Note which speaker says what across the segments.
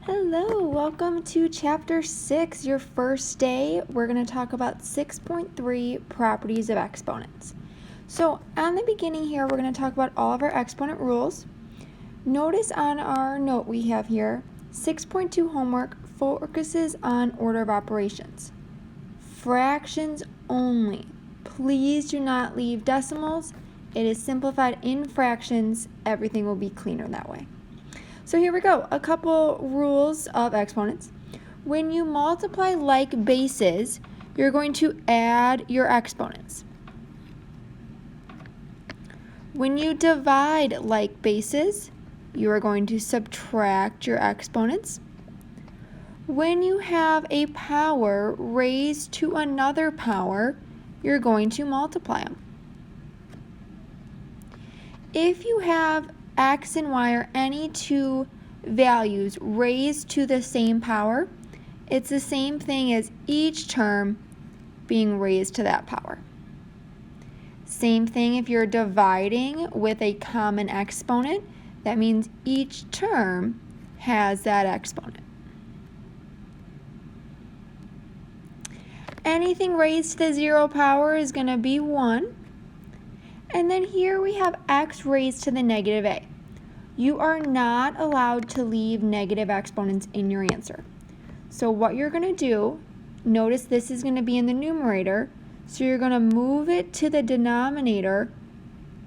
Speaker 1: Hello, welcome to Chapter 6, your first day. We're going to talk about 6.3 properties of exponents. So on the beginning here, we're going to talk about all of our exponent rules. Notice on our note we have here, 6.2 homework focuses on order of operations. Fractions only. Please do not leave decimals. It is simplified in fractions. Everything will be cleaner that way. So here we go, a couple rules of exponents. When you multiply like bases, you're going to add your exponents. When you divide like bases, you are going to subtract your exponents. When you have a power raised to another power, you're going to multiply them. If you have x and y or any two values raised to the same power, it's the same thing as each term being raised to that power. Same thing if you're dividing with a common exponent, that means each term has that exponent. Anything raised to the 0 power is going to be 1. And then here we have x raised to the negative a. You are not allowed to leave negative exponents in your answer. So what you're going to do, notice this is going to be in the numerator, so you're going to move it to the denominator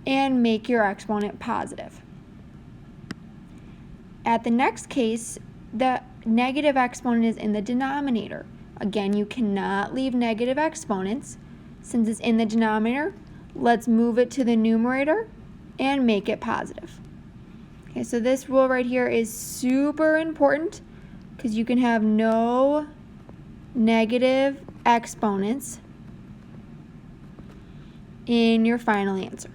Speaker 1: and make your exponent positive. At the next case, the negative exponent is in the denominator. Again, you cannot leave negative exponents. Since it's in the denominator, let's move it to the numerator and make it positive. Okay, so this rule right here is super important because you can have no negative exponents in your final answer.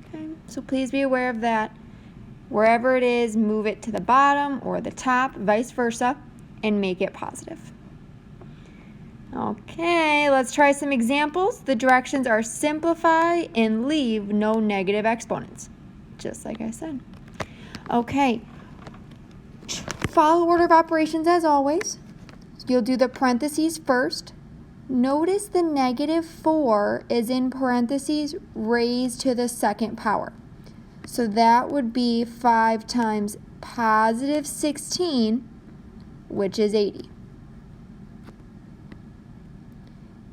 Speaker 1: Okay, so please be aware of that. Wherever it is, move it to the bottom or the top, vice versa, and make it positive. Okay, let's try some examples. The directions are simplify and leave no negative exponents, just like I said. Okay, follow order of operations as always. You'll do the parentheses first. Notice the negative 4 is in parentheses raised to the second power. So that would be 5 times positive 16, which is 80.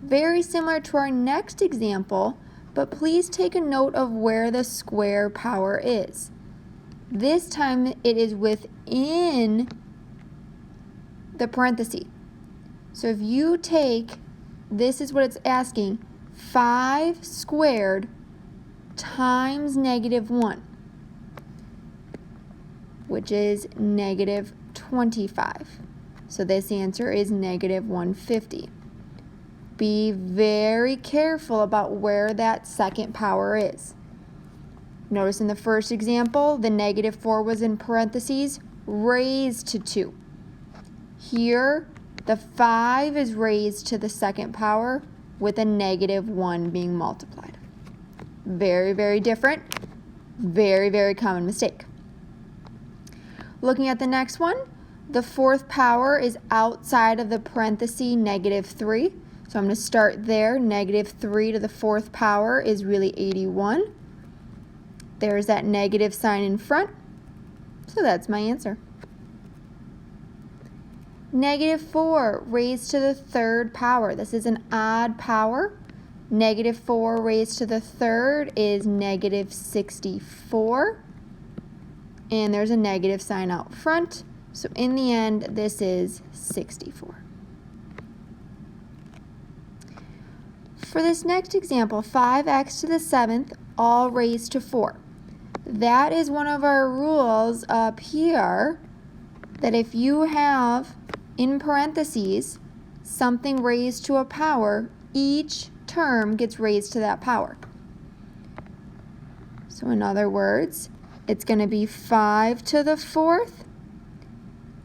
Speaker 1: Very similar to our next example, but please take a note of where the square power is. This time it is within the parenthesis. So if you take, this is what it's asking, 5 squared times negative 1, which is negative 25. So this answer is negative 150. Be very careful about where that second power is. Notice in the first example, the negative 4 was in parentheses raised to 2. Here, the 5 is raised to the second power with a negative 1 being multiplied. Very, very different. Very, very common mistake. Looking at the next one, the fourth power is outside of the parenthesis negative 3. So I'm going to start there. Negative 3 to the fourth power is really 81. There's that negative sign in front. So that's my answer. Negative 4 raised to the third power. This is an odd power. Negative 4 raised to the third is negative 64. And there's a negative sign out front. So in the end, this is 64. For this next example, 5x to the 7th, all raised to 4. That is one of our rules up here, that if you have, in parentheses, something raised to a power, each term gets raised to that power. So in other words, it's going to be 5 to the 4th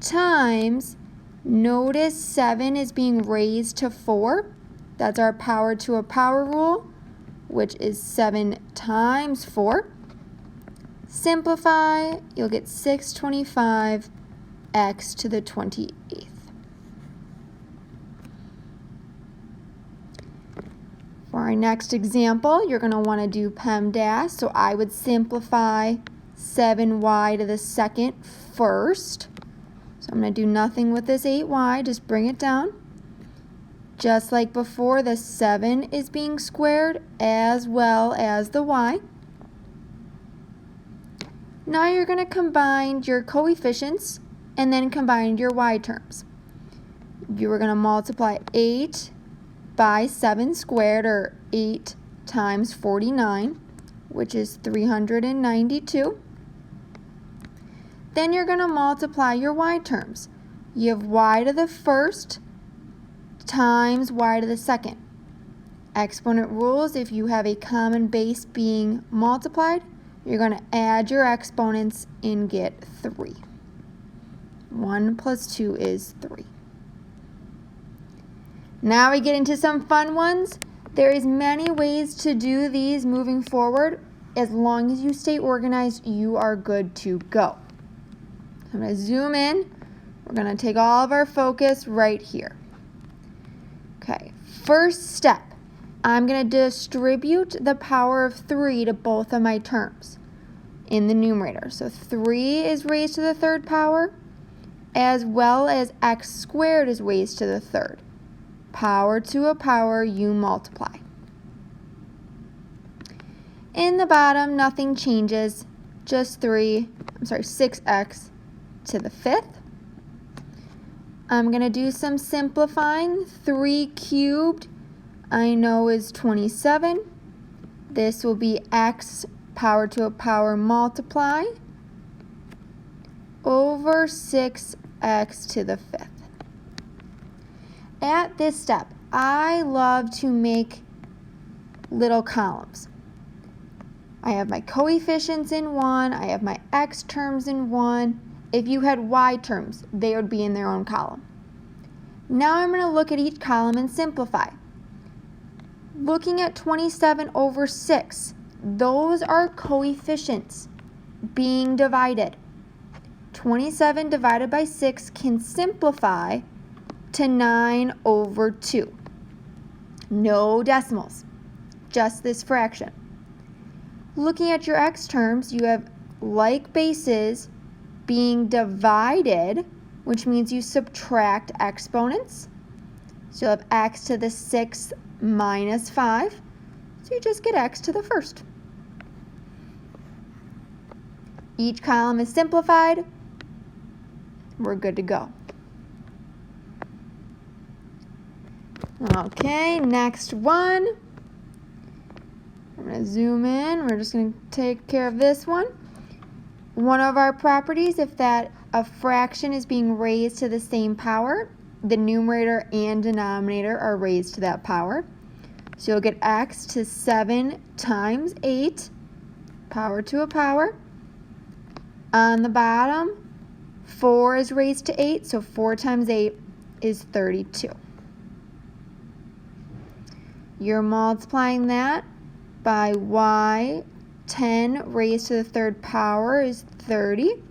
Speaker 1: times, notice 7 is being raised to 4. That's our power to a power rule. which is 7 times 4. Simplify, you'll get 625 x to the 28th. For our next example, you're going to want to do PEMDAS, so I would simplify 7y to the second first. So I'm going to do nothing with this 8y, just bring it down. Just like before, the 7 is being squared as well as the y. Now you're going to combine your coefficients and then combine your y terms. You are going to multiply 8 by 7 squared, or 8 times 49, which is 392. Then you're going to multiply your y terms. You have y to the first times y to the second. Exponent rules, if you have a common base being multiplied, you're going to add your exponents and get 3. 1 plus 2 is 3. Now we get into some fun ones. There is many ways to do these moving forward. As long as you stay organized, you are good to go. I'm going to zoom in. We're going to take all of our focus right here. Okay, first step. I'm going to distribute the power of 3 to both of my terms in the numerator. So 3 is raised to the third power, as well as x squared is raised to the third. Power to a power, you multiply. In the bottom, nothing changes, just 6x to the fifth. I'm going to do some simplifying. 3 cubed, I know, is 27. This will be x power to a power multiply over 6x to the fifth. At this step, I love to make little columns. I have my coefficients in one, I have my x terms in one. If you had y terms, they would be in their own column. Now I'm going to look at each column and simplify. Looking at 27 over 6, those are coefficients being divided. 27 divided by 6 can simplify to 9 over 2. No decimals, just this fraction. Looking at your x terms, you have like bases being divided, which means you subtract exponents. So you'll have x to the 6th minus 5, so you just get x to the first. Each column is simplified. We're good to go. Okay, next one. I'm going to zoom in. We're just going to take care of this one. One of our properties, if that a fraction is being raised to the same power, the numerator and denominator are raised to that power. So you'll get x to 7 times 8, power to a power. On the bottom, 4 is raised to 8, so 4 times 8 is 32. You're multiplying that by y. 10 raised to the third power is 30.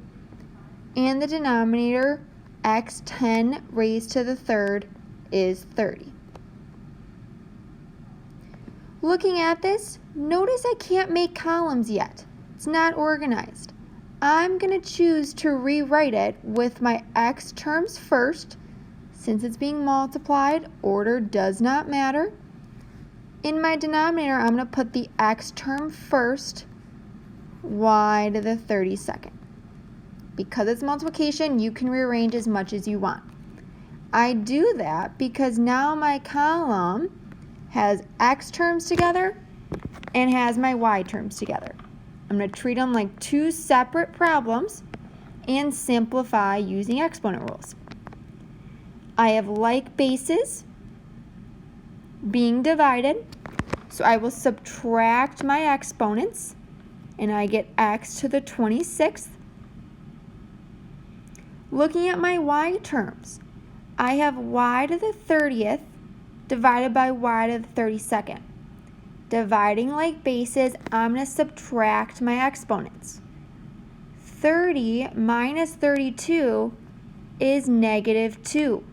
Speaker 1: And the denominator, x 10 raised to the third, is 30. Looking at this, notice I can't make columns yet. It's not organized. I'm going to choose to rewrite it with my x terms first. Since it's being multiplied, order does not matter. In my denominator, I'm going to put the x term first, y to the 32nd. Because it's multiplication, you can rearrange as much as you want. I do that because now my column has x terms together and has my y terms together. I'm going to treat them like two separate problems and simplify using exponent rules. I have like bases being divided, so I will subtract my exponents and I get x to the 26th. Looking at my y terms, I have y to the 30th divided by y to the 32nd. Dividing like bases, I'm going to subtract my exponents. 30 minus 32 is negative 2.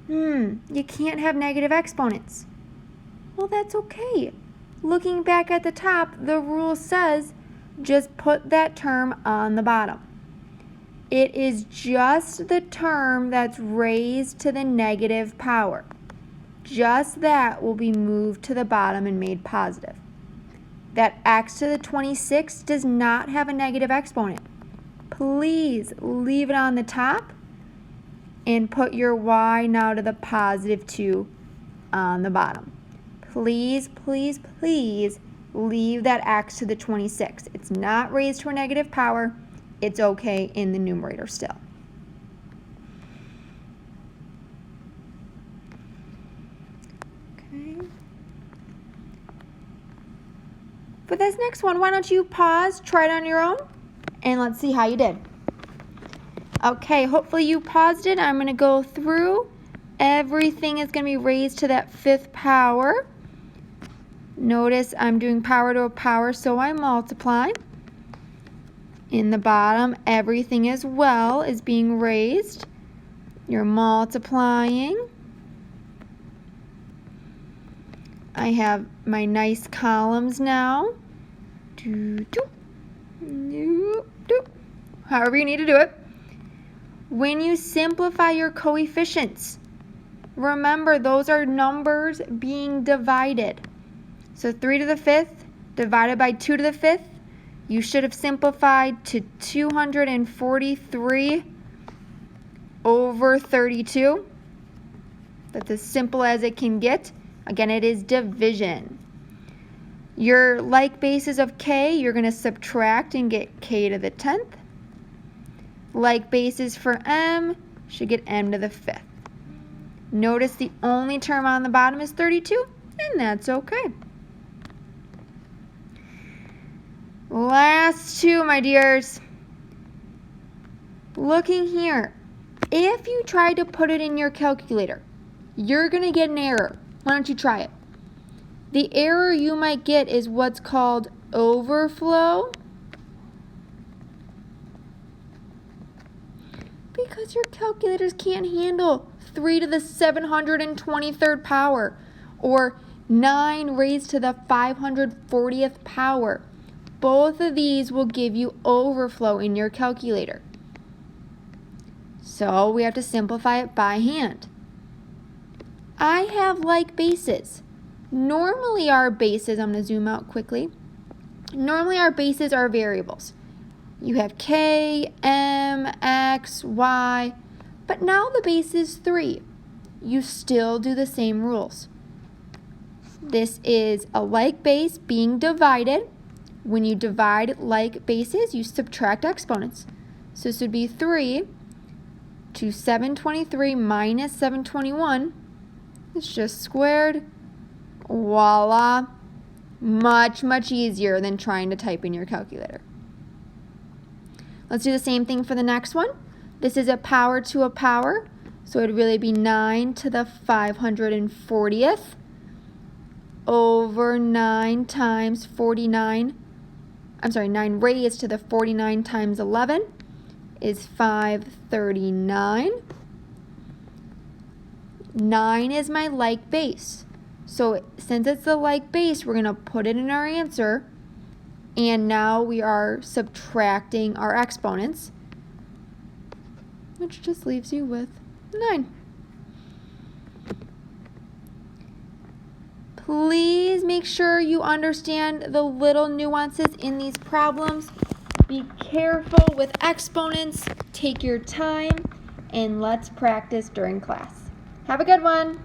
Speaker 1: You can't have negative exponents. Well, that's okay. Looking back at the top, the rule says just put that term on the bottom. It is just the term that's raised to the negative power. Just that will be moved to the bottom and made positive. That x to the 26 does not have a negative exponent. Please leave it on the top and put your y now to the positive 2 on the bottom. Please, please, please leave that x to the 26. It's not raised to a negative power. It's okay in the numerator still. Okay. For this next one, why don't you pause, try it on your own, and let's see how you did. Okay, hopefully you paused it. I'm going to go through. Everything is going to be raised to that 5th power. Notice I'm doing power to a power, so I multiply. In the bottom, everything as well is being raised. You're multiplying. I have my nice columns now. However you need to do it. When you simplify your coefficients, remember those are numbers being divided. So 3 to the 5th divided by 2 to the 5th, you should have simplified to 243 over 32. That's as simple as it can get. Again, it is division. Your like bases of k, you're going to subtract and get k to the 10th. Like bases for m, should get m to the 5th. Notice the only term on the bottom is 32, and that's okay. Last two, my dears. Looking here, if you try to put it in your calculator, you're going to get an error. Why don't you try it? The error you might get is what's called overflow, because your calculators can't handle 3 to the 723rd power or 9 raised to the 540th power. Both of these will give you overflow in your calculator. So we have to simplify it by hand. I have like bases. Normally our bases, I'm going to zoom out quickly. Normally our bases are variables. You have k, m, x, y, but now the base is 3. You still do the same rules. This is a like base being divided. When you divide like bases, you subtract exponents. So this would be 3 to 723 minus 721. It's just squared. Voila. Much, much easier than trying to type in your calculator. Let's do the same thing for the next one. This is a power to a power, so it would really be 9 to the 540th over 9 times 49. 9 raised to the 49 times 11 is 539. 9 is my like base. So since it's the like base, we're going to put it in our answer. And now we are subtracting our exponents, which just leaves you with 9. Please make sure you understand the little nuances in these problems. Be careful with exponents. Take your time, and let's practice during class. Have a good one.